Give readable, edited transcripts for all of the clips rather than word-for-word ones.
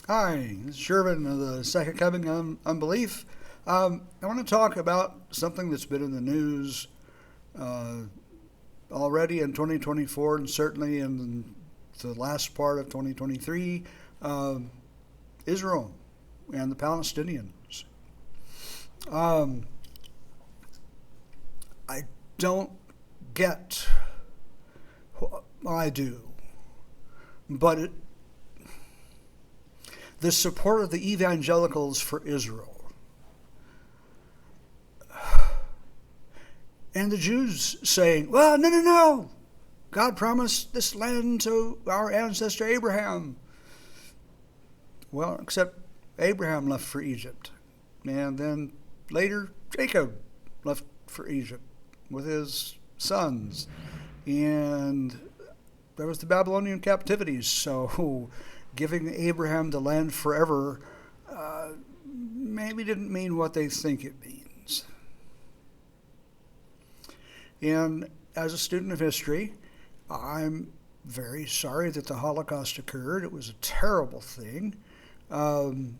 Hi, this is Sherman of the Second Coming Unbelief. I want to talk about something that's been in the news uh, already in 2024 and certainly in the last part of 2023. um, Israel and the Palestinians. Um, I don't get, well, I do, but the support of the evangelicals for Israel and the Jews saying, well, no, no, no. God promised this land to our ancestor Abraham. Well, except Abraham left for Egypt. And then later, Jacob left for Egypt with his sons. And there was the Babylonian captivities. So giving Abraham the land forever maybe didn't mean what they think it means. And as a student of history, I'm very sorry that the Holocaust occurred. It was a terrible thing. Um,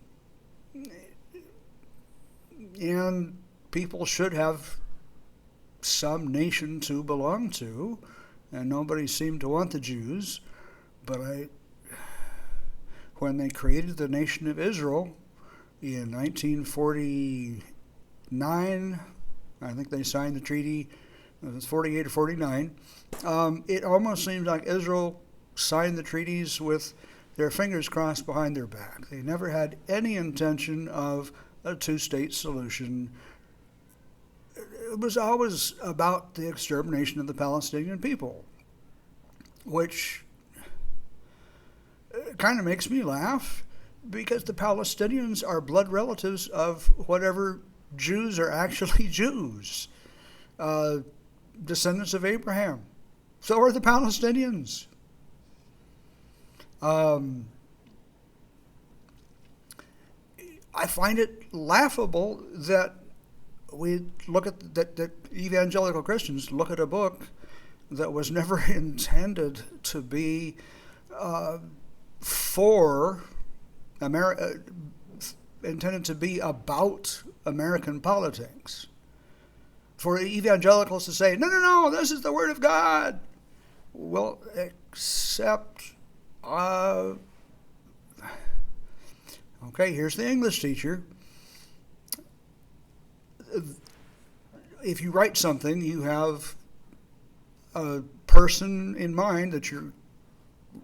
and people should have some nation to belong to, and nobody seemed to want the Jews. But when they created the nation of Israel in 1949, I think they signed the treaty. It was 48 or 49. It almost seems like Israel signed the treaties with their fingers crossed behind their back. They never had any intention of a two-state solution. It was always about the extermination of the Palestinian people, which kind of makes me laugh because the Palestinians are blood relatives of whatever Jews are actually Jews, descendants of Abraham. So are the Palestinians. I find it laughable that we look at that evangelical Christians look at a book that was never intended to be for America, intended to be about American politics. For evangelicals to say, no, no, no, this is the Word of God. Well, except, okay, here's the English teacher. If you write something, you have a person in mind that you're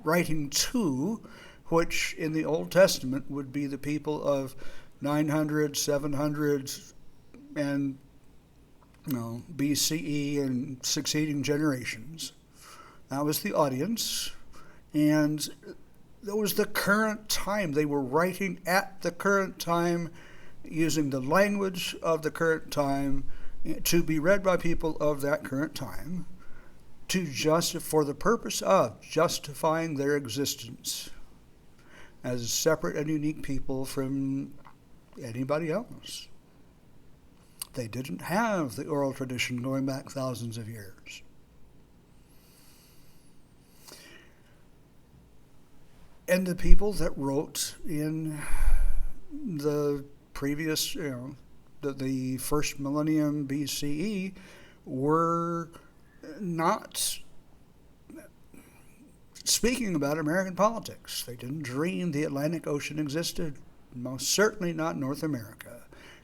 writing to, which in the Old Testament would be the people of 900, 700, and BCE and succeeding generations. That was the audience, and that was the current time. They were writing at the current time, using the language of the current time to be read by people of that current time, for the purpose of justifying their existence as separate and unique people from anybody else. They didn't have the oral tradition going back thousands of years. And the people that wrote in the previous, the first millennium BCE were not speaking about American politics. They didn't dream the Atlantic Ocean existed, most certainly not North America.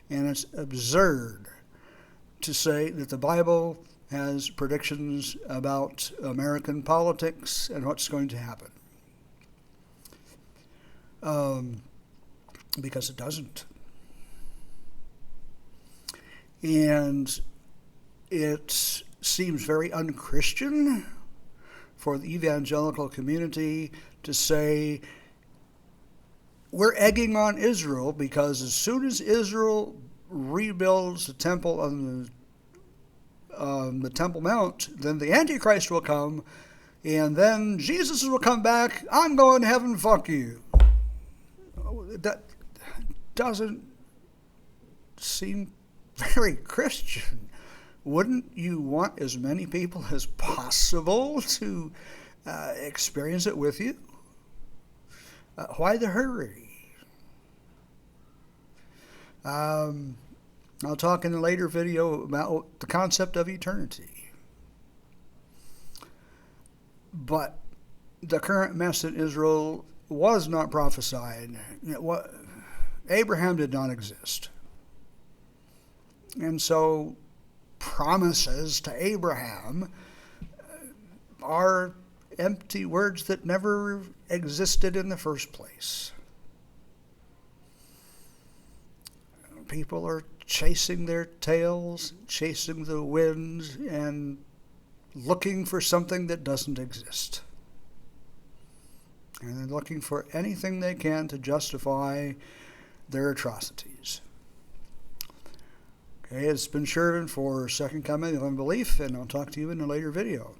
And it's absurd to say that the Bible has predictions about American politics and what's going to happen. Because it doesn't. And it seems very unchristian for the evangelical community to say, we're egging on Israel because as soon as Israel rebuilds the temple on the Temple Mount, then the Antichrist will come, and then Jesus will come back. I'm going to heaven, fuck you. That doesn't seem very Christian. Wouldn't you want as many people as possible to experience it with you? Why the hurry? I'll talk in a later video about the concept of eternity. But the current mess in Israel was not prophesied. Abraham did not exist. And so promises to Abraham are empty words that never existed in the first place. People are chasing their tails, chasing the wind, and looking for something that doesn't exist. And they're looking for anything they can to justify their atrocities. Okay, it's been Shervin for Second Coming of Unbelief, and I'll talk to you in a later video.